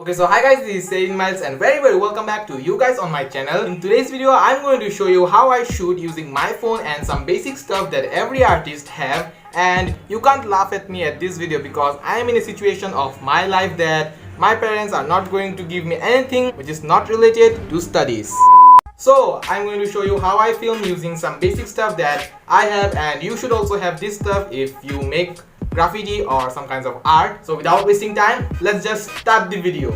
Okay, so hi guys, this is 𝗧𝗵𝗲 and very welcome back to you guys on my channel. In today's video, I'm going to show you how I shoot using my phone and some basic stuff that every artist have. And you can't laugh at me at this video because I am in a situation of my life that my parents are not going to give me anything which is not related to studies. So I'm going to show you how I film using some basic stuff that I have, and you should also have this stuff if you make graffiti or some kinds of art. So without wasting time, let's just start the video.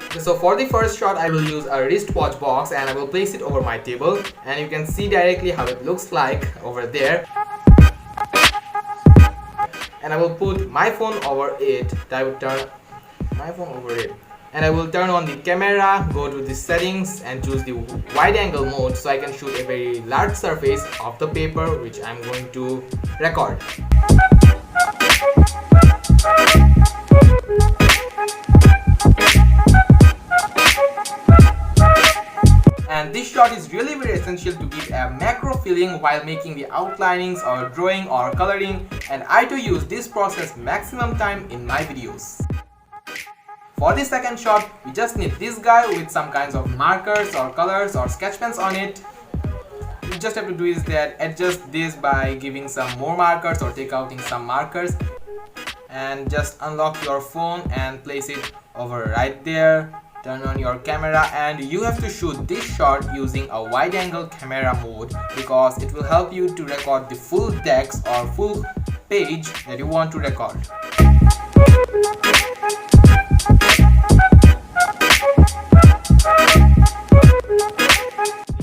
Okay, so for the first shot, I will use a wristwatch box and I will place it over my table, and you can see directly how it looks like over there. And I will put my phone over it. I will turn my phone over it. And I will turn on the camera, go to the settings and choose the wide angle mode so I can shoot a very large surface of the paper which I'm going to record. And this shot is really very essential to give a macro feeling while making the outlinings or drawing or coloring, and I too use this process maximum time in my videos. For the second shot, we just need this guy with some kinds of markers or colors or sketch pens on it. You just have to do is that adjust this by giving some more markers or take out some markers, and just unlock your phone and place it over right there. Turn on your camera, and you have to shoot this shot using a wide angle camera mode because it will help you to record the full text or full page that you want to record.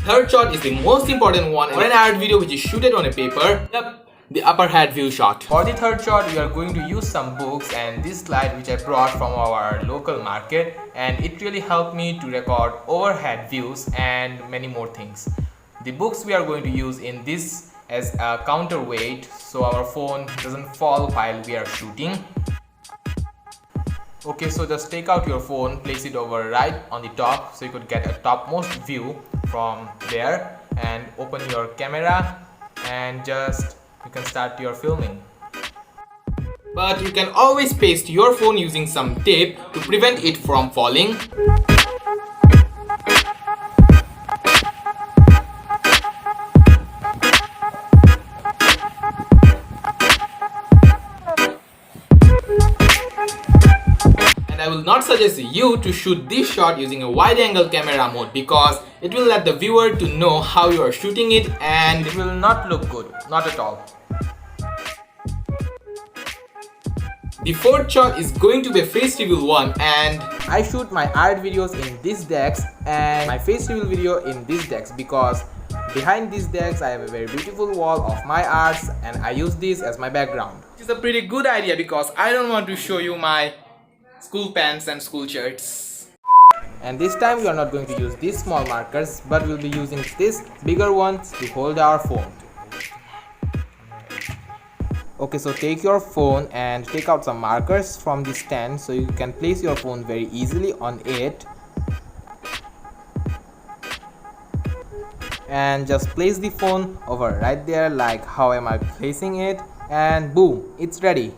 Third shot is the most important one in an art video which is shooted on a paper. Yep, the upper head view shot. For the third shot, we are going to use some books and this slide which I brought from our local market, and it really helped me to record overhead views and many more things. The books we are going to use in this as a counterweight so our phone doesn't fall while we are shooting. Okay, so just take out your phone, place it over right on the top so you could get a topmost view from there, and open your camera and you can start your filming. But you can always paste your phone using some tape to prevent it from falling. I will not suggest you to shoot this shot using a wide angle camera mode because it will let the viewer to know how you are shooting it and it will not look good, not at all. The fourth shot is going to be a face reveal one, and I shoot my art videos in these decks and my face reveal video in these decks because behind these decks I have a very beautiful wall of my arts and I use this as my background. It's a pretty good idea because I don't want to show you my school pants and school shirts. And this time we are not going to use these small markers, but we'll be using these bigger ones to hold our phone. Okay, so take your phone and take out some markers from the stand so you can place your phone very easily on it. And just place the phone over right there like how am I placing it, and boom, it's ready.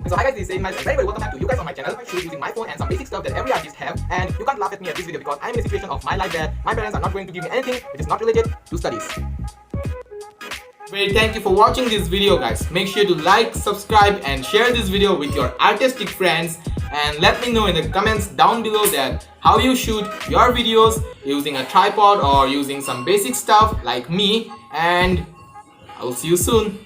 So hi guys, this is 𝗧𝗵𝗲 and very welcome back to you guys on my channel. I shoot using my phone and some basic stuff that every artist have, and you can't laugh at me at this video because I'm in a situation of my life that my parents are not going to give me anything which is not related to studies. Well, thank you for watching this video guys. Make sure to like, subscribe and share this video with your artistic friends, and let me know in the comments down below that how you shoot your videos using a tripod or using some basic stuff like me, and I will see you soon.